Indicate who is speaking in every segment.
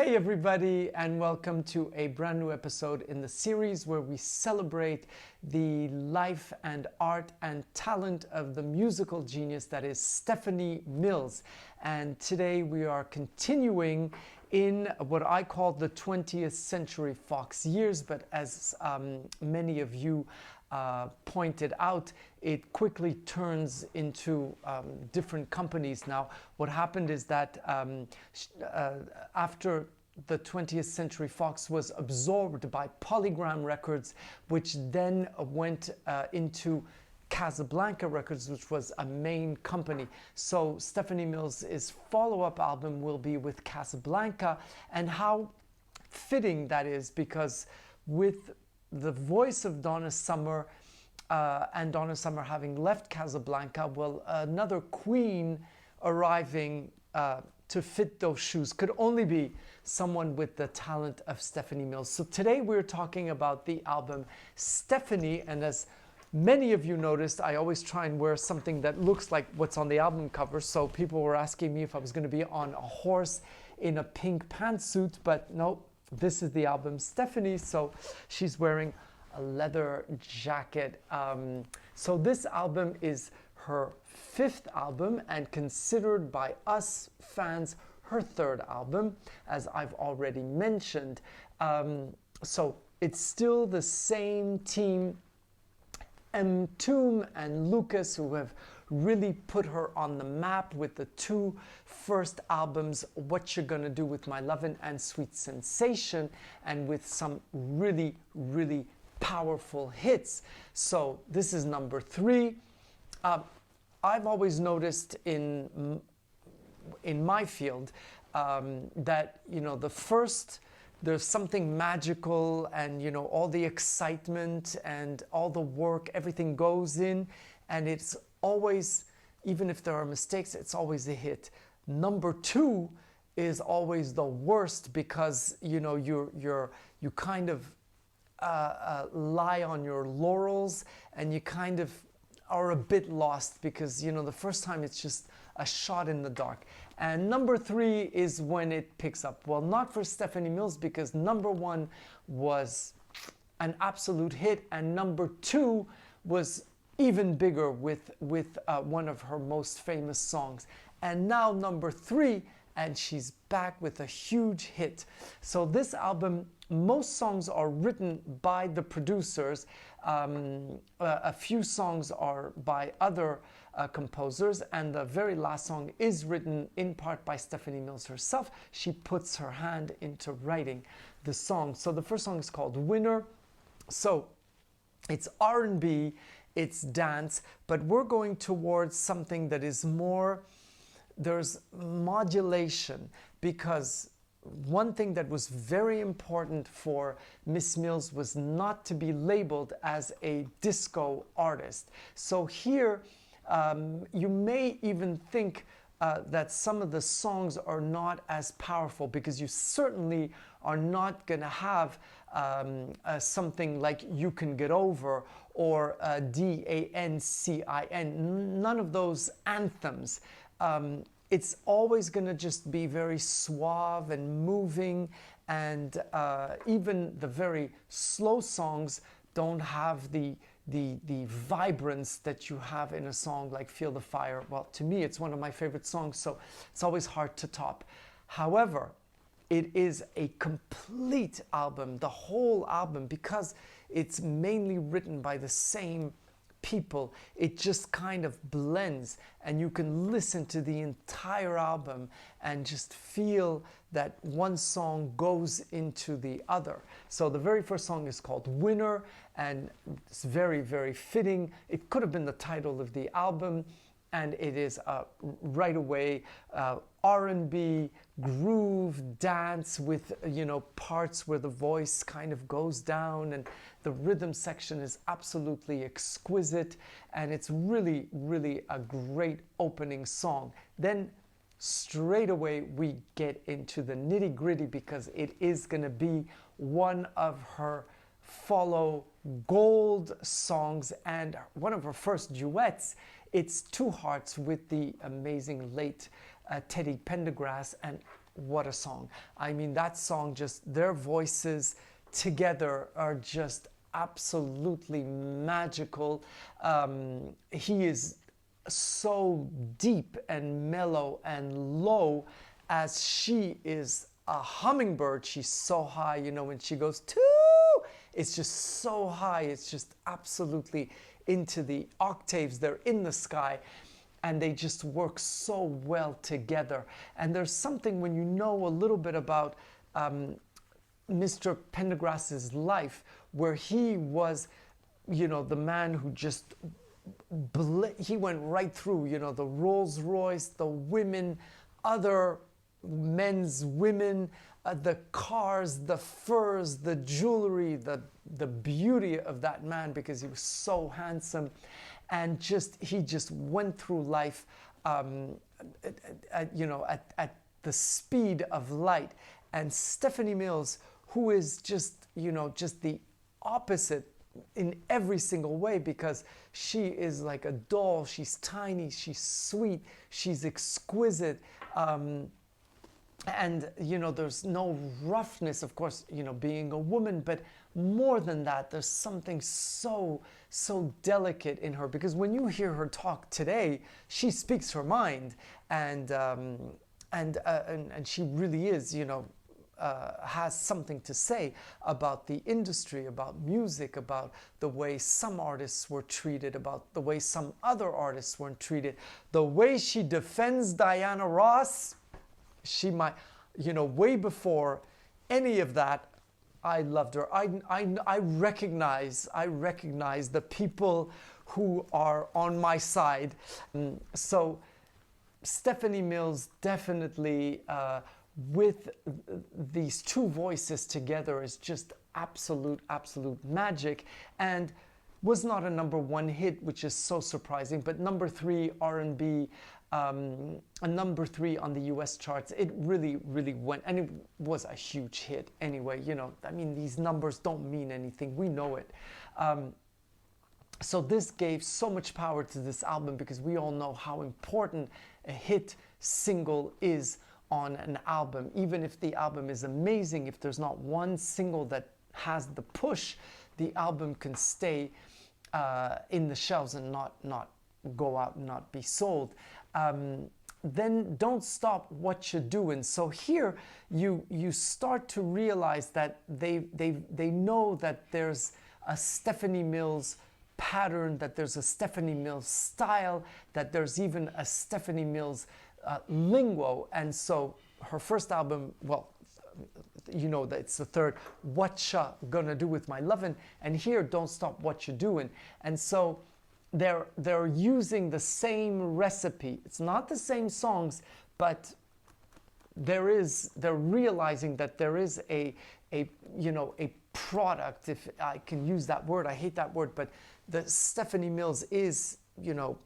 Speaker 1: Hey everybody, and welcome to a brand new episode in the series where we celebrate the life and art and talent of the musical genius that is Stephanie Mills. And today we are continuing in what I call the 20th Century Fox years, but as many of you pointed out, it quickly turns into different companies. Now, what happened is that after the 20th Century Fox was absorbed by Polygram Records, which then went into Casablanca Records, which was a main company. So Stephanie Mills' follow-up album will be with Casablanca, and how fitting that is, because with the voice of Donna Summer and Donna Summer having left Casablanca, well, another queen arriving to fit those shoes could only be someone with the talent of Stephanie Mills. So today we're talking about the album Stephanie, and as many of you noticed, I always try and wear something that looks like what's on the album cover. So people were asking me if I was going to be on a horse in a pink pantsuit, but no, this is the album Stephanie. So she's wearing a leather jacket. So this album is her fifth album and considered by us fans her third album, as I've already mentioned. So it's still the same team, Toom and Lucas, who have really put her on the map with the two first albums, What You're Gonna Do With My Lovin' and Sweet Sensation, and with some really, really powerful hits. So this is number 3. I've always noticed in my field that, you know, the first, there's something magical, and, you know, all the excitement and all the work, everything goes in, and it's always, even if there are mistakes, it's always a hit. Number 2 is always the worst, because, you know, you kind of lie on your laurels, and you kind of are a bit lost, because, you know, the first time it's just a shot in the dark. And number 3 is when it picks up. Well, not for Stephanie Mills, because number 1 was an absolute hit, and number 2 was even bigger with one of her most famous songs. And now number 3, and she's back with a huge hit. So this album, most songs are written by the producers. A few songs are by other composers, and the very last song is written in part by Stephanie Mills herself. She puts her hand into writing the song. So the first song is called Winner. So it's R&B, it's dance, but we're going towards something that is more, there's modulation, because one thing that was very important for Miss Mills was not to be labeled as a disco artist. So here, you may even think that some of the songs are not as powerful, because you certainly are not going to have something like You Can Get Over or DANCIN, none of those anthems. It's always going to just be very suave and moving, and even the very slow songs don't have the vibrance that you have in a song like Feel the Fire. Well, to me, it's one of my favorite songs, so it's always hard to top. However, it is a complete album, the whole album, because it's mainly written by the same people. It just kind of blends, and you can listen to the entire album and just feel that one song goes into the other. So the very first song is called Winner, and it's very, very fitting. It could have been the title of the album, and it is right away R&B, groove, dance with, you know, parts where the voice kind of goes down, and the rhythm section is absolutely exquisite, and it's really, really a great opening song. Then straight away we get into the nitty-gritty, because it is going to be one of her follow gold songs and one of her first duets. It's Two Hearts with the amazing late Teddy Pendergrass, and what a song. I mean, that song, just their voices together are just absolutely magical. He is so deep and mellow and low, as she is a hummingbird. She's so high, you know, when she goes too, it's just so high. It's just absolutely into the octaves. They're in the sky, and they just work so well together. And there's something, when you know a little bit about Mr. Pendergrass's life, where he was, you know, the man who just he went right through, you know, the Rolls Royce, the women, other men's women, the cars, the furs, the jewelry, the beauty of that man, because he was so handsome, and he just went through life, you know, at the speed of light. And Stephanie Mills, who is just, you know, just the opposite in every single way, because she is like a doll. She's tiny, she's sweet, she's exquisite, and you know, there's no roughness, of course, you know, being a woman, but more than that, there's something so delicate in her, because when you hear her talk today, she speaks her mind, and she really is, you know, has something to say about the industry, about music, about the way some artists were treated, about the way some other artists weren't treated, the way she defends Diana Ross. She might, you know, way before any of that, I loved her. I recognize the people who are on my side. So Stephanie Mills definitely, with these two voices together, is just absolute magic, and was not a #1 hit, which is so surprising, but #3 R&B, a #3 on the US charts. It really went, and it was a huge hit anyway. You know, I mean, these numbers don't mean anything, we know it. So this gave so much power to this album, because we all know how important a hit single is on an album. Even if the album is amazing, if there's not one single that has the push, the album can stay in the shelves and not go out and not be sold. Then don't stop what you're doing. So here you start to realize that they know that there's a Stephanie Mills pattern, that there's a Stephanie Mills style, that there's even a Stephanie Mills lingo. And so her first album, well, you know that it's the third, Whatcha Gonna Do With My Lovin', and here, Don't Stop What You're Doing. And so they're using the same recipe. It's not the same songs, but they're realizing that there is a you know, a product, if I can use that word. I hate that word, but the Stephanie Mills is, you know,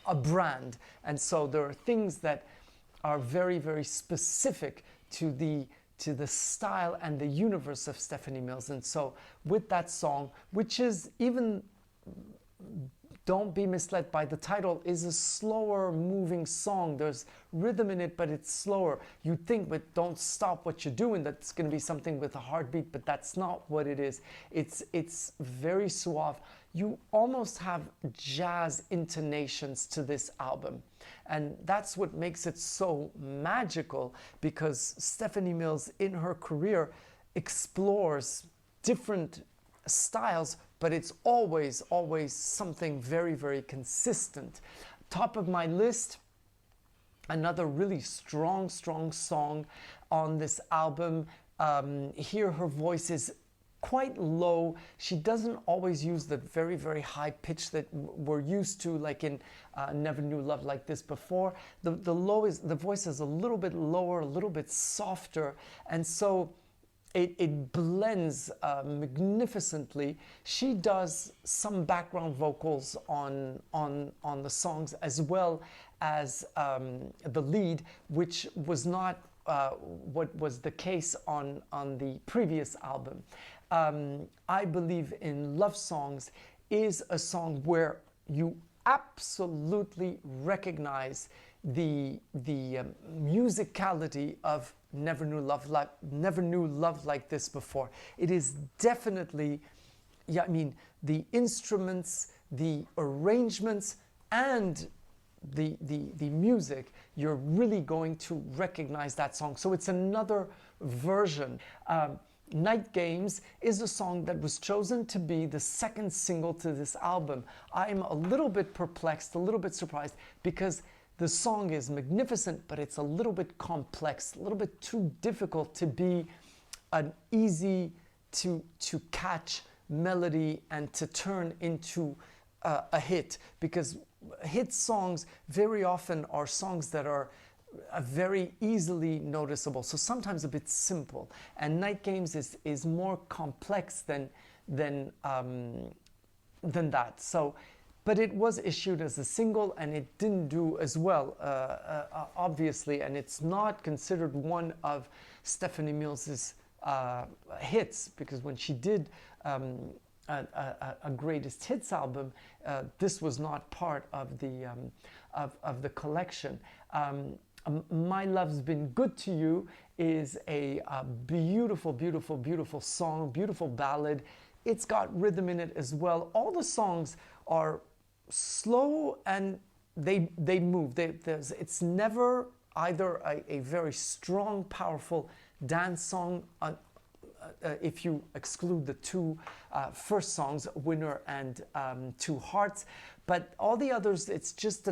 Speaker 1: a brand. And so there are things that are very specific to the style and the universe of Stephanie Mills. And so with that song, which is, even, don't be misled by the title, is a slower moving song. There's rhythm in it, but it's slower. You think with Don't Stop What You're Doing that's going to be something with a heartbeat, but that's not what it is. It's very suave. You almost have jazz intonations to this album. And that's what makes it so magical, because Stephanie Mills in her career explores different styles, but it's always something very consistent. Top of my list, another really strong song on this album. Here her voice is quite low. She doesn't always use the very high pitch that we're used to, like in Never Knew Love Like This Before. The voice is a little bit lower, a little bit softer, and so it blends magnificently. She does some background vocals on the songs, as well as the lead, which was not what was the case on the previous album. I Believe in Love Songs is a song where you absolutely recognize the musicality of Never Knew Love Like This Before. It is definitely, yeah, I mean, the instruments, the arrangements, and the music, you're really going to recognize that song. So it's another version. Night Games is a song that was chosen to be the second single to this album. I'm a little bit perplexed, a little bit surprised, because the song is magnificent, but it's a little bit complex, a little bit too difficult to be an easy to catch melody and to turn into a hit, because hit songs very often are songs that are very easily noticeable, so sometimes a bit simple, and Night Games is more complex than that. So, but it was issued as a single and it didn't do as well, obviously, and it's not considered one of Stephanie Mills's hits, because when she did a greatest hits album, this was not part of the collection. My Love's Been Good to You is a beautiful, beautiful, beautiful song, beautiful ballad. It's got rhythm in it as well. All the songs are slow and they move. It's never either a very strong, powerful dance song, if you exclude the two first songs, Winner and Two Hearts. But all the others, it's just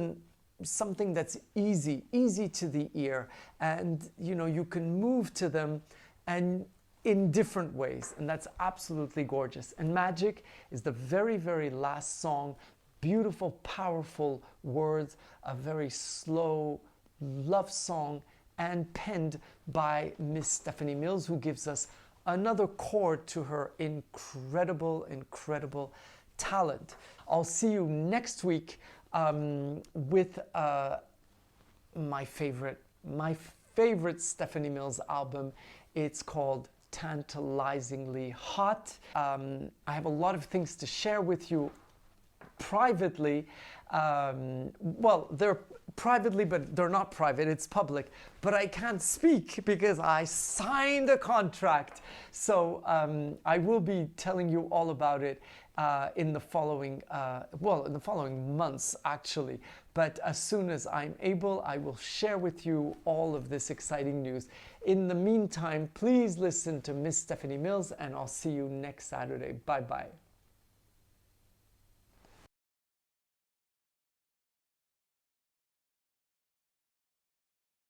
Speaker 1: something that's easy to the ear, and you know, you can move to them and in different ways, and that's absolutely gorgeous. And Magic is the very, very last song. Beautiful, powerful words, a very slow love song, and penned by Miss Stephanie Mills, who gives us another chord to her incredible, incredible talent. I'll see you next week with my favorite Stephanie Mills album. It's called Tantalizingly Hot. I have a lot of things to share with you privately. Well, they're privately, but they're not private, it's public. But I can't speak because I signed a contract. So I will be telling you all about it in the following months, actually. But as soon as I'm able, I will share with you all of this exciting news. In the meantime, please listen to Miss Stephanie Mills, and I'll see you next Saturday. Bye-bye.